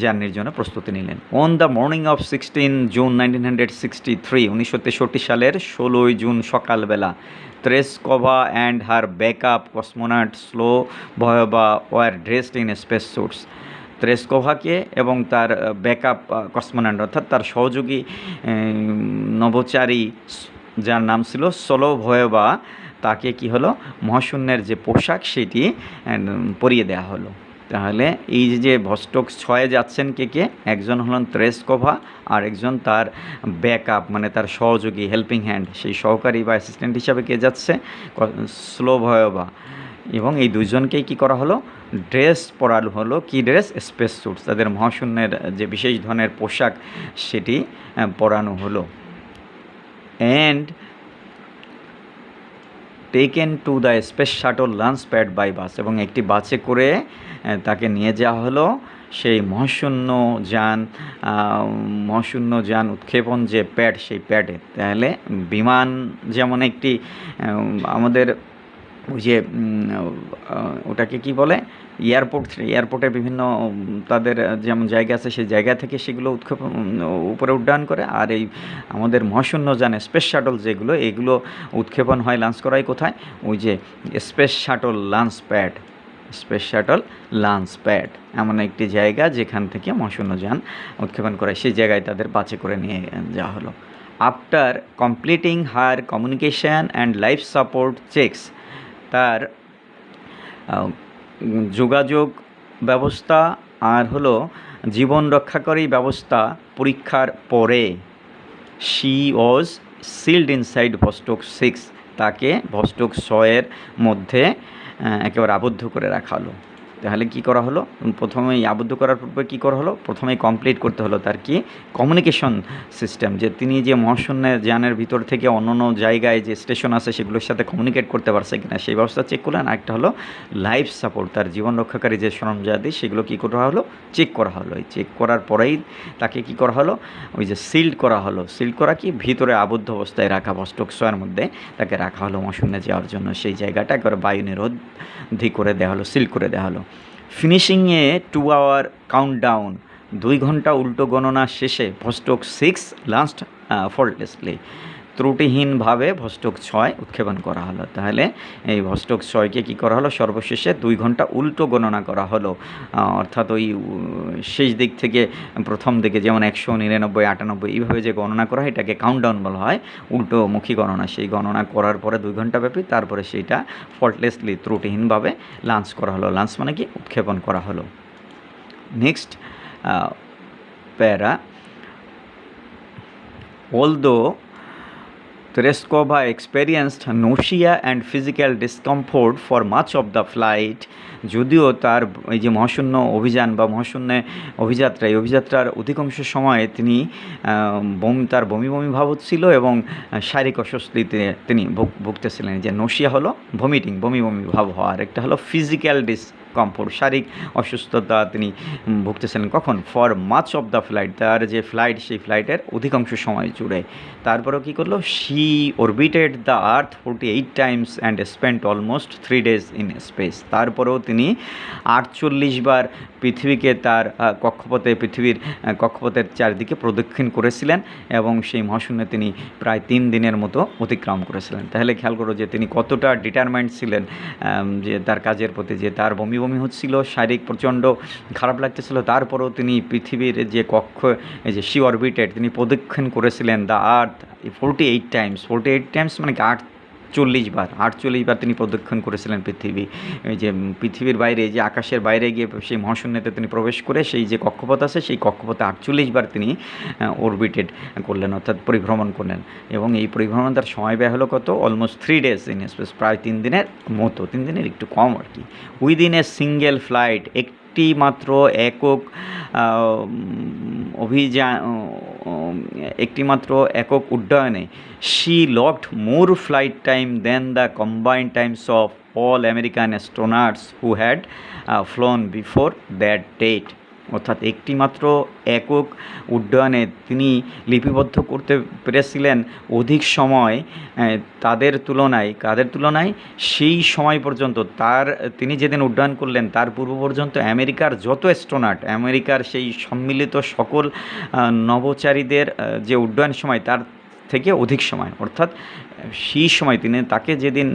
জার্নির জন্য প্রস্তুতি নিলেন। On the morning of 16 June 1963, 1963 সালের 16 জুন সকালবেলা, Tereshkova and her backup cosmonaut Solovyova were dressed in space suits. তেরেস্কোভাকে এবং তার ব্যাকআপ কসমোনট, অর্থাৎ তার সহযোগী নভোচারী, যার নাম ছিল সোলোভয়েভা, তাকে কি হলো, মহাশূন্যের যে পোশাক সেটি পরিয়ে দেওয়া হলো। তাহলে এই যে ভস্টক 6-এ যাচ্ছেন কে, একজন হলেন তেরেস্কোভা, আর একজন তার ব্যাকআপ মানে তার সহযোগী হেল্পিং হ্যান্ড, সেই সহকারী বা অ্যাসিস্ট্যান্ট হিসাবে কে যাচ্ছে, স্লোভয়োভা। এবং এই দুইজনকেই কী করা হলো, ড্রেস পরানো হলো, কি ড্রেস, স্পেস স্যুটস, তাদের মহাশূন্যের যে বিশেষ ধরনের পোশাক সেটি পরানো হলো। And taken to the space shuttle launch pad by bus, এবং একটি বাসে করে তাকে নিয়ে যাওয়া হলো সেই মহাশূন্য যান উৎক্ষেপণ যে প্যাড, সেই প্যাডে। তাহলে বিমান যেমন একটি আমাদের ওই যে ওটাকে কি বলে, এয়ারপোর্টে বিভিন্ন তাদের যেমন জায়গা আছে, সেই জায়গা থেকে সেগুলো উৎক্ষেপণ উপরে উড্ডয়ন করে। আর এই আমাদের মহাশূন্য যান স্পেস শাটল যেগুলো, এগুলো উৎক্ষেপণ হয়, লঞ্চ করা হয় কোথায়, ওই যে স্পেস শাটল লঞ্চ প্যাড এমন একটি জায়গা যেখান থেকে মহাশূন্য যান উৎক্ষেপণ করে, সেই জায়গায় তাদের বাসে করে নিয়ে যাওয়া হলো। After completing higher communication and life support checks, তার যোগাযোগ ব্যবস্থা আর হলো জীবন রক্ষাকারী ব্যবস্থা পরীক্ষার পরে, she was sealed inside Vostok 6, তাকে ভস্টক 6-এর মধ্যে একেবারে আবদ্ধ করে রাখা হলো। তাহলে কি করা হলো, প্রথমেই আবদ্ধ করার পূর্বে কী করা হলো, প্রথমেই কমপ্লিট করতে হলো তার কি কমিউনিকেশন সিস্টেম, যে তিনি যে মহাশূন্যের যানের ভিতর থেকে অন্য জায়গায় যে স্টেশন আছে সেগুলোর সাথে কমিউনিকেট করতে পারছে কিনা সেই ব্যবস্থা চেক করলেন। আরেকটা হলো লাইফ সাপোর্ট, তার জীবন রক্ষাকারী যে সরঞ্জাদি সেগুলো কী করা হলো, চেক করা হলো। এই চেক করার পরেই তাকে কি করা হলো, ওই যে সিল্ড করা হলো। সিল্ড করা কি, ভিতরে আবদ্ধ অবস্থায় রাখা ভস্টক 6-এর মধ্যে তাকে রাখা হলো মহাশূন্যে যাওয়ার জন্য। সেই জায়গাটা একবারে বায়ু নিরোধী করে দেওয়া হলো, সিল করে দেওয়া হলো। ফিনিশিংয়ে 2 আওয়ার কাউন্টডাউন, 2 ঘন্টা উল্টো গণনা শেষে ভস্টক 6 লাস্ট ফল্টলেসলি, ত্রুটিহীনভাবে ভস্টক 6 উৎক্ষেপণ করা হলো। তাহলে এই ভস্টক 6-কে কী করা হলো, সর্বশেষে 2 ঘন্টা উল্টো গণনা করা হলো, অর্থাৎ ওই শেষ দিক থেকে প্রথম দিকে যেমন 100, 99, 98 এইভাবে যে গণনা করা হয় এটাকে কাউন্টডাউন বলা হয়, উল্টোমুখী গণনা। সেই গণনা করার পরে 2 ঘন্টা ব্যাপী তারপরে সেইটা ফল্টলেসলি ত্রুটিহীনভাবে লঞ্চ করা হলো। লঞ্চ মানে কি, উৎক্ষেপণ করা হলো। নেক্সট প্যারা, although Tereskova experienced nausea and physical discomfort for much of the flight, যদিও তার এই যে মহাশূন্য অভিযান বা মহাশূন্যে অভিযাত্রার অধিকাংশ সময়ে তিনি তার বমি ভাব হচ্ছিল এবং শারীরিক অস্বস্তিতে তিনি ভুগতেছিলেন। যে নোশিয়া হলো ভমিটিং, বমি ভাব হওয়া, আর একটা হলো ফিজিক্যাল ডিসকমফোর্ট, শারীরিক অসুস্থতা তিনি ভুগতেছিলেন। কখন, for much of the flight, তার যে ফ্লাইট সেই ফ্লাইটের অধিকাংশ সময় জুড়ে। তারপরেও কী করলো, she orbited the earth 48 times and spent almost 3 days in space. তারপরেও তিনি 48 বার পৃথিবীকে তার পৃথিবীর কক্ষপথের চারদিকে প্রদক্ষিণ করেছিলেন এবং সেই মহাশূন্যে তিনি প্রায় 3 দিনের মতো অতিক্রম করেছিলেন। তাহলে খেয়াল করো যে তিনি কতটা ডিটারমাইন্ড ছিলেন যে তার কাজের প্রতি, যে তার বমি হচ্ছিল, শারীরিক প্রচণ্ড খারাপ লাগতেছিল, তারপরেও তিনি পৃথিবীর যে যে শি অরবিটেড, তিনি প্রদক্ষিণ করেছিলেন দ্য আর্থ 48 টাইমস মানে কি 48 বার তিনি প্রদক্ষিণ করেছিলেন পৃথিবী। এই যে পৃথিবীর বাইরে, যে আকাশের বাইরে গিয়ে সেই মহাশূন্যতে তিনি প্রবেশ করে সেই যে কক্ষপথ আছে সেই কক্ষপথে 48 বার তিনি অরবিটেড করলেন, অর্থাৎ পরিভ্রমণ করলেন। এবং এই পরিভ্রমণ তার সময় ব্যয় হলো কত, অলমোস্ট 3 days ইন স্পেস, প্রায় 3 দিনের মতো, 3 দিনের একটু কম আর কি। উইদিন এ সিঙ্গেল ফ্লাইট, একটি মাত্র একক উড্ডয়নে, she logged more flight time than the combined times of all American astronauts who had flown before that date. অর্থাৎ একটি মাত্র একক উড্ডয়নে তিনি লিপিবদ্ধ করতে পেরেছিলেন অধিক সময় কাদের তুলনায় সেই সময় পর্যন্ত, তিনি যেদিন উড্ডয়ন করলেন তার পূর্ব পর্যন্ত আমেরিকার যত অ্যাস্ট্রোনট, আমেরিকার সেই সম্মিলিত সকল নভোচারীদের যে উড্ডয়ন সময় তার থেকে অধিক সময়। অর্থাৎ সেই সময় তাকে যেদিন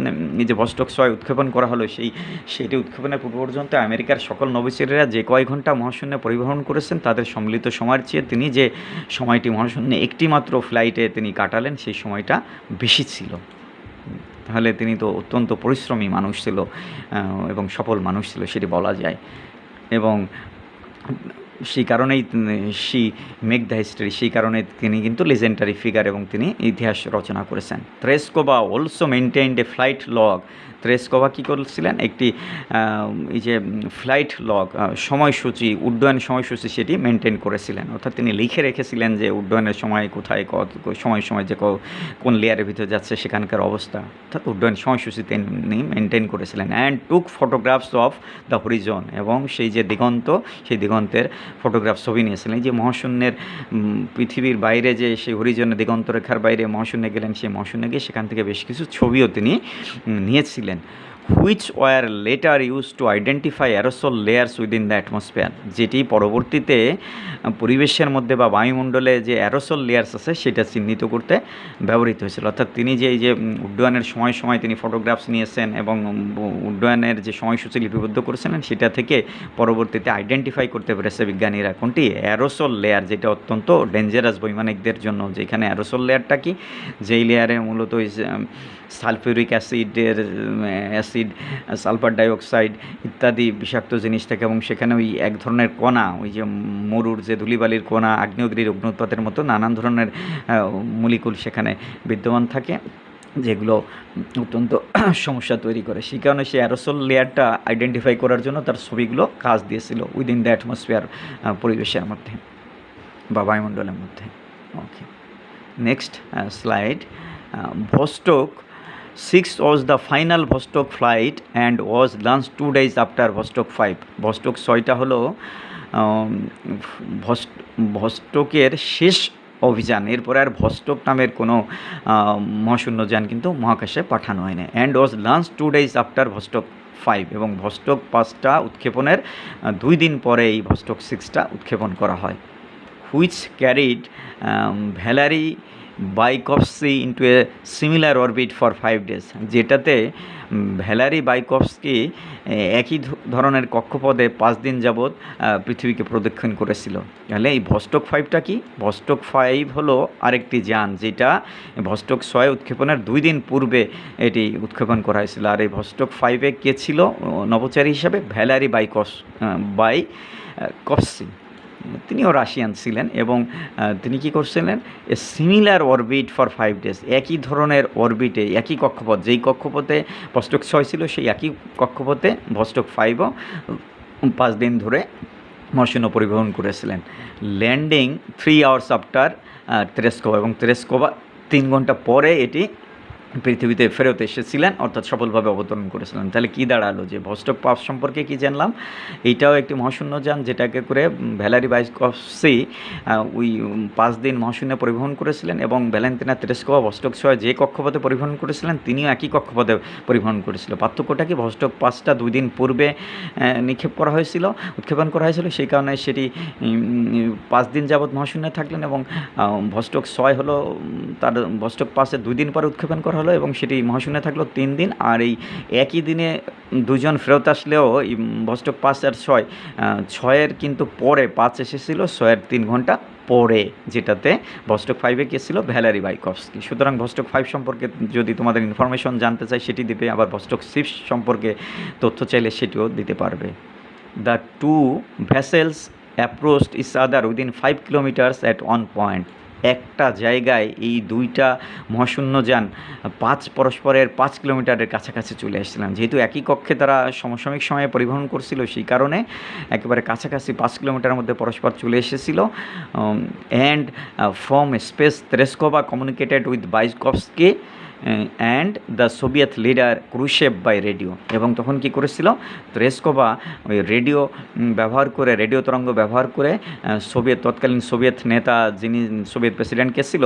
যে ভস্টক 6 উৎক্ষেপণ করা হলো সেটি উৎক্ষেপণের পূর্ব পর্যন্ত আমেরিকার সকল নভোচারীরা যে কয়েক ঘন্টা মহাশূন্যে পরিবহন করেছেন তাদের সম্মিলিত সময়ের চেয়ে তিনি যে সময়টি মহাশূন্যে একটি মাত্র ফ্লাইটে তিনি কাটালেন সেই সময়টা বেশি ছিল। তাহলে তিনি তো অত্যন্ত পরিশ্রমী মানুষ ছিল এবং সফল মানুষ ছিল সেটি বলা যায়। এবং সেই কারণেই শি মেক দ্য হিস্ট্রি, সেই কারণে তিনি কিন্তু লেজেন্ডারি ফিগার এবং তিনি ইতিহাস রচনা করেছেন। Tereshkova also maintained a flight log. Tereshkova কী করেছিলেন, একটি এই যে ফ্লাইট লগ সময়সূচি, উড্ডয়ন সময়সূচি সেটি মেনটেন করেছিলেন, অর্থাৎ তিনি লিখে রেখেছিলেন যে উড্ডয়নের সময় কোথায় সময় যে কোন লেয়ারের ভিতরে যাচ্ছে সেখানকার অবস্থা, অর্থাৎ উড্ডয়ন সময়সূচি তিনি মেনটেন করেছিলেন। And took photographs of the Harijan, এবং সেই যে দিগন্ত, সেই দিগন্তের ফটোগ্রাফ ছবি নিয়েছিলেন। যে মহাশূন্যের পৃথিবীর বাইরে যে সেই হরিজনের দিগন্তরেখার বাইরে মহাশূন্যে গেলেন, সেই মহাশূন্যে গিয়ে সেখান থেকে বেশ কিছু ছবিও তিনি নিয়েছিলেন। Which were later use to identify aerosol layers within the atmosphere, যেটি পরবর্তীতে পরিবেশের মধ্যে বা বায়ুমণ্ডলে যে অ্যারোসল লেয়ার্স আছে সেটা চিহ্নিত করতে ব্যবহৃত হয়েছিল। অর্থাৎ তিনি যে এই যে উড্ডয়নের সময় তিনি ফটোগ্রাফস নিয়েছেন এবং উড্ডয়নের যে সময়সূচি লিপিবদ্ধ করেছিলেন, সেটা থেকে পরবর্তীতে আইডেন্টিফাই করতে পেরেছে বিজ্ঞানীরা কোনটি, অ্যারোসল লেয়ার, যেটা অত্যন্ত ডেঞ্জারাস বৈমানিকদের জন্য। যেখানে অ্যারোসল লেয়ারটা কি, যেই লেয়ারে মূলত সালফিউরিক অ্যাসিড, সালফার ডাইঅক্সাইড ইত্যাদি বিষাক্ত জিনিস থাকে, এবং সেখানে ওই এক ধরনের কণা, ওই যে মরুর যে ধূলিবালির কণা, আগ্নেয়গিরির অগ্নুৎপাতের মতো নানান ধরনের মলিকুল সেখানে বিদ্যমান থাকে, যেগুলো অত্যন্ত সমস্যা তৈরি করে। সেই কারণে সেই অ্যারোসল লেয়ারটা আইডেন্টিফাই করার জন্য তার ছবিগুলো কাজ দিয়েছিল উইদিন দ্য অ্যাটমসফিয়ার, পরিবেশের মধ্যে বা বায়ুমণ্ডলের মধ্যে। Okay, next slide. Vostok 6 was the final Vostok flight and was launched 2 days after Vostok 5. Vostok 6টা হলো ভস্টকের শেষ অভিযান, এরপরে আর ভস্টক নামের কোনো মহাশূন্যযান কিন্তু মহাকাশে পাঠানো হয়নি। And was launch 2 days after Vostok 5, এবং ভস্টক 5টা উৎক্ষেপণের 2 দিন পরে এই ভস্টক 6টা উৎক্ষেপণ করা হয়। Which carried Valery Bykovsky into a similar orbit for 5 days, যেটাতে ভ্যালারি বাইকফস্কি একই ধরনের কক্ষপথে 5 দিন যাবৎ পৃথিবীকে প্রদক্ষিণ করেছিল। তাহলে এই ভস্টক 5টা কি, ভস্টক 5 হলো আরেকটি যান যেটা ভস্টক 6 উৎক্ষেপণের 2 দিন পূর্বে এটি উৎক্ষেপণ করা হয়েছিল। আর এই ভস্টক 5-এ কে ছিল নভোচারী হিসাবে, ভ্যালারি বাইকফস্কি, তিনিও রাশিয়ান ছিলেন, এবং তিনি কী করছিলেন, এ সিমিলার অরবিট ফর 5 days, একই ধরনের অরবিটে, একই কক্ষপথ, যেই কক্ষপথে ভস্টক 6 ছিল সেই একই কক্ষপথে ভস্টক 5ও 5 দিন ধরে মহাশূন্য পরিবহন করেছিলেন। ল্যান্ডিং 3 hours আফটার তেরেস্কোভা, এবং তেরেস্কোভা 3 ঘন্টা পরে এটি পৃথিবীতে ফেরত এসেছিলেন, অর্থাৎ সফলভাবে অবতরণ করেছিলেন। তাহলে কী দাঁড়ালো, যে ভস্টক 5 সম্পর্কে কি জানলাম, এইটাও একটি মহাশূন্যযান যেটাকে করে ভ্যালারি বাইকফস্কি ওই 5 দিন মহাশূন্যে পরিবহন করেছিলেন, এবং ভ্যালেন্টিনা তেরেস্কোভা ভস্টক 6 যে কক্ষপথে পরিবহন করেছিলেন তিনিও একই কক্ষপথে পরিবহন করেছিল। পার্থক্যটা কি, ভস্টক 5টা 2 দিন পূর্বে উৎক্ষেপণ করা হয়েছিল, সেই কারণে সেটি 5 দিন যাবৎ মহাশূন্যে থাকলেন, এবং ভস্টক 6 হলো তার ভস্টক 5-এর 2 দিন পরে উৎক্ষেপণ করা হলো, এবং সেটি মহাশূন্যে থাকলো 3 দিন। আর এই একই দিনে দুজন ফেরত আসলেও ভস্টক 5 আর 6-এর কিন্তু পরে 5 এসেছিল 6-এর 3 ঘন্টা পরে, যেটাতে ভস্টক 5-এ কে ছিল, ভ্যালারি বাইকফস্কি। সুতরাং ভস্টক 5 সম্পর্কে যদি তোমাদের ইনফরমেশন জানতে চাই সেটি দিবে, আবার ভস্টক 6 সম্পর্কে তথ্য চাইলে সেটিও দিতে পারবে। The 2 vessels approached each other within 5 kilometers at one point. একটা জায়গায় এই 2টা মহাশূন্যযান পরস্পরের 5 কিলোমিটারের কাছাকাছি চলে এসেছিলেন। যেহেতু একই কক্ষে তারা সমসাময়িক সময়ে পরিবহন করছিল, সেই কারণে একেবারে কাছাকাছি 5 কিলোমিটারের মধ্যে পরস্পর চলে এসেছিল। And from space Tereshkova communicated with Bykovsky and the Soviet leader Khrushchev by radio, এবং তখন কি করেছিল, তেরেস্কোভা ওই রেডিও তরঙ্গ ব্যবহার করে তৎকালীন সোভিয়েত নেতা, যিনি সোভিয়েত প্রেসিডেন্ট কে ছিল,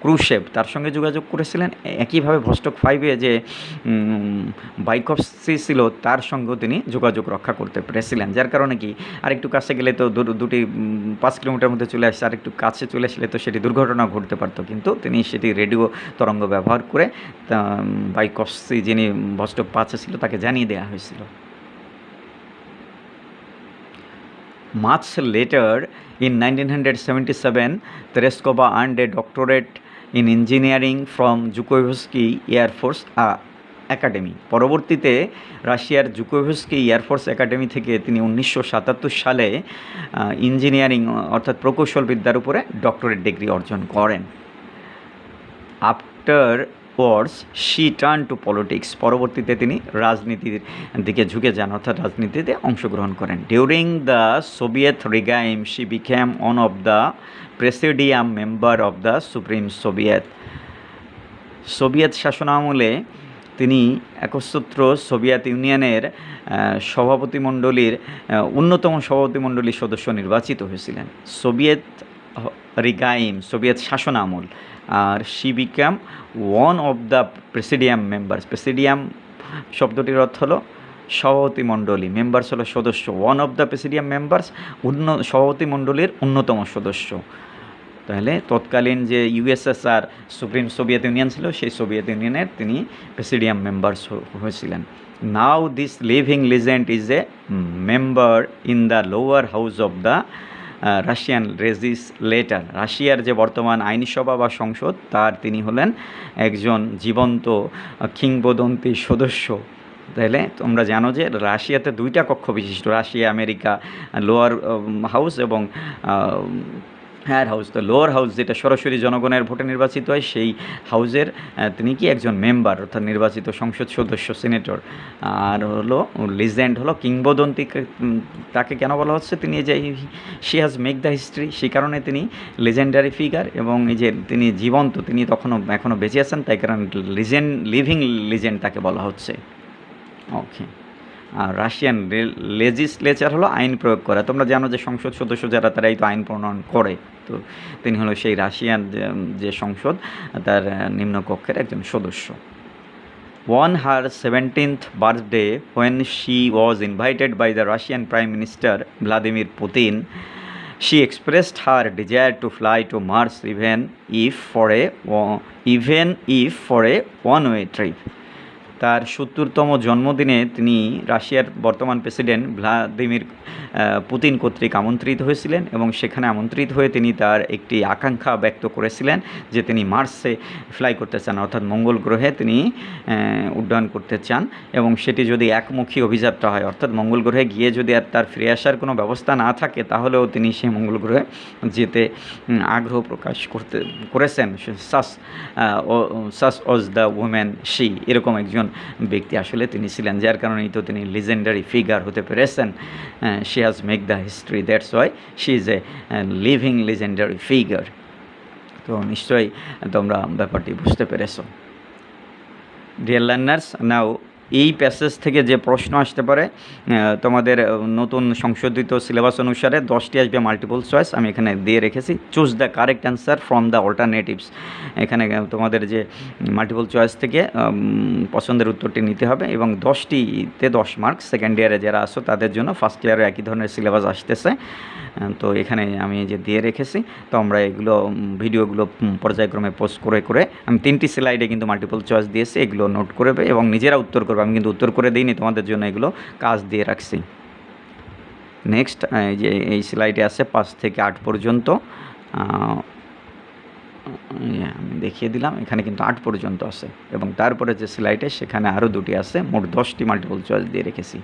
ক্রুশেভ, তার সঙ্গে যোগাযোগ করেছিলেন। একইভাবে ভস্টক 5-এ যে বাইকফস্কি ছিল তার সঙ্গেও তিনি যোগাযোগ রক্ষা করতে পেরেছিলেন, যার কারণে কি আরেকটু কাছে গেলে তো দুটি 5 কিলোমিটার মধ্যে চলে আসছে, আরেকটু কাছে চলে আসলে তো সেটি দুর্ঘটনা ঘটতে পারত, কিন্তু তিনি সেটি রেডিও তরঙ্গ ব্যবহার করে বাইকফস্কি, যিনি ভস্টক 5-এ ছিল, তাকে জানিয়ে দেওয়া হয়েছিল। Much later, in 1977, Tereskova earned a doctorate in engineering from Zhukovsky Air Force academy. পরবর্তীতে রাশিয়ার জুকোভস্কি এয়ারফোর্স একাডেমি থেকে তিনি 1977 সালে ইঞ্জিনিয়ারিং অর্থাৎ প্রকৌশলবিদ্যার উপরে ডক্টরেট ডিগ্রি অর্জন করেন। After words she turn to politics, পরবর্তীতে তিনি রাজনীতির দিকে ঝুঁকে যান অর্থাৎ রাজনীতিতে অংশগ্রহণ করেন। During the Soviet regime she became one of the presidium member of the supreme Soviet. Soviet শাসনামলে তিনি একচ্ছত্র সোভিয়েত ইউনিয়নের সভাপতিমণ্ডলীর অন্যতম সভাপতিমণ্ডলীর সদস্য নির্বাচিত হয়েছিলেন। সোভিয়েত রিগাইম সোভিয়েত শাসনামল, আর she became one of the presidium members. Presidium শব্দটির অর্থ হলো সভাপতিমণ্ডলী, মেম্বার্স হলো সদস্য। One of the presidium members সভাপতিমণ্ডলীর অন্যতম সদস্য। তাহলে তৎকালীন যে ইউএসএসআর সুপ্রিম সোভিয়েত ইউনিয়ন ছিল সেই সোভিয়েত ইউনিয়নের তিনি প্রেসিডিয়াম মেম্বার্স হয়েছিলেন। Now this living legend is a member in the lower house of the Russian legislator. রাশিয়ার যে বর্তমান আইনসভা বা সংসদ তার তিনি হলেন একজন জীবন্ত কিংবদন্তি সদস্য। তাহলে তোমরা জানো যে রাশিয়াতে দুইটা কক্ষ বিশিষ্ট, রাশিয়া আমেরিকা লোয়ার হাউস এবং হায়ার হাউস। তো লোয়ার হাউস যেটা সরাসরি জনগণের ভোটে নির্বাচিত হয় সেই হাউসের তিনি কি একজন মেম্বার অর্থাৎ নির্বাচিত সংসদ সদস্য, সিনেটর। আর হলো লিজেন্ড হলো কিংবদন্তি, তাকে কেন বলা হচ্ছে তিনি যে she has make the history, সেই কারণে তিনি লেজেন্ডারি ফিগার, এবং এই যে তিনি জীবন্ত, তিনি এখনও বেঁচে আছেন, তাই কারণে লিভিং লিজেন্ড তাকে বলা হচ্ছে। ওকে। আর রাশিয়ান লেজিসলেচার হলো আইন প্রয়োগ করা। তোমরা জানো যে সংসদ সদস্য যারা তারাই তো আইন প্রণয়ন করে, তো তিনি হলো সেই রাশিয়ান যে সংসদ তার নিম্নকক্ষের একজন সদস্য। On her 17th birthday, when she was invited by the Russian Prime Minister Vladimir Putin, she expressed her desire to fly to Mars even if for a one-way trip. তার 70তম জন্মদিনে তিনি রাশিয়ার বর্তমান প্রেসিডেন্ট ভ্লাদিমির পুতিন কর্তৃক আমন্ত্রিত হয়েছিলেন, এবং সেখানে আমন্ত্রিত হয়ে তিনি তার একটি আকাঙ্ক্ষা ব্যক্ত করেছিলেন যে তিনি মার্সে ফ্লাই করতে চান, অর্থাৎ মঙ্গল গ্রহে তিনি উড্ডয়ন করতে চান, এবং সেটি যদি একমুখী অভিযাত্রা হয়, অর্থাৎ মঙ্গল গ্রহে গিয়ে যদি আর তার ফিরে আসার কোনো ব্যবস্থা না থাকে তাহলেও তিনি সেই মঙ্গল গ্রহে যেতে আগ্রহ প্রকাশ করেছেন। সাস ওয়াজ দ্য উমেন শি, এরকম একজন ব্যক্তি আসলে তিনি ছিলেন, যার কারণেই তো তিনি লিজেন্ডারি ফিগার হতে পেরেছেন। She has make the history, that's why she is a living legendary figure. তো নিশ্চয়ই তোমরা ব্যাপারটি বুঝতে পেরেছো। ডিয়ার লার্নার্স, নাও এই প্যাসেজ থেকে যে প্রশ্ন আসতে পারে তোমাদের নতুন সংশোধিত সিলেবাস অনুসারে 10টি আসবে মাল্টিপল চয়েস, আমি এখানে দিয়ে রেখেছি। Choose the correct answer from the alternatives. এখানে তোমাদের যে মাল্টিপল চয়েস থেকে পছন্দের উত্তরটি নিতে হবে, এবং 10টিতে 10 মার্কস। সেকেন্ড ইয়ারে যারা আসো তাদের জন্য ফার্স্ট ইয়ারে একই ধরনের সিলেবাস আসতেছে। তো এখানে আমি যে দিয়ে রেখেছি, তো আমরা এগুলো ভিডিওগুলো পর্যায়ক্রমে পোস্ট করে আমি 3টি স্লাইডে কিন্তু মাল্টিপল চয়েস দিয়েছি, এগুলো নোট করবে এবং নিজেরা উত্তর করবে। আমি কিন্তু উত্তর করে দিইনি, তোমাদের জন্য এগুলো কাজ দিয়ে রাখছি। নেক্সট যে এই স্লাইডে আছে 5 থেকে 8 পর্যন্ত, আমি দেখিয়ে দিলাম, এখানে কিন্তু 8 পর্যন্ত আছে, এবং তারপরে যে স্লাইডে সেখানে আরও 2টি আছে, মোট 10টি মাল্টিপল চয়েস দিয়ে রেখেছি।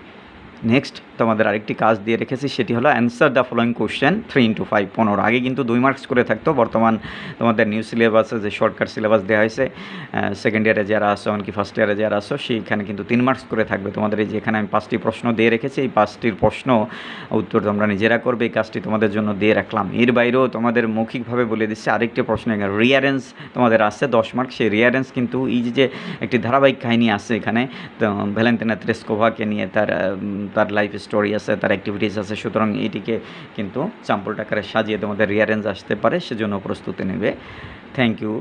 নেক্সট তোমাদের আরেকটি কাজ দিয়ে রেখেছি, সেটি হলো answer the following question 3 into 5, 15। আগে কিন্তু 2 মার্কস করে থাকতো, বর্তমান তোমাদের নিউ সিলেবাসে যে শর্টকাট সিলেবাস দেওয়া হয়েছে, সেকেন্ড ইয়ারে যারা আসো এমনকি ফার্স্ট ইয়ারে যারা আসো, সেইখানে কিন্তু 3 মার্কস করে থাকবে তোমাদের। এই যে এখানে আমি 5টি প্রশ্ন দিয়ে রেখেছি, এই 5টির প্রশ্ন উত্তর তোমরা নিজেরা করবে, এই কাজটি তোমাদের জন্য দিয়ে রাখলাম। এর বাইরেও তোমাদের মৌখিকভাবে বলে দিচ্ছে আরেকটি প্রশ্ন, রিয়ারেন্স তোমাদের আসছে 10 মার্ক। সেই রিয়ারেন্স কিন্তু এই যে একটি ধারাবাহিক কাহিনী আছে এখানে, তো ভ্যালেন্টিনা তেরেস্কোভাকে নিয়ে তার লাইফ স্টোরি আছে, তার অ্যাক্টিভিটিস আছে, সুতরাং এটিকে কিন্তু স্যাম্পল আকারে সাজিয়ে তোমাদের রিয়ারেঞ্জ আসতে পারে, সেজন্য প্রস্তুতি নেবে। Thank you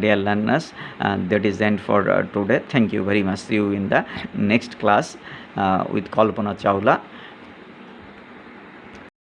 dear learners, that is end for today. Thank you very much. See you in the next class with Kalpana Chawla.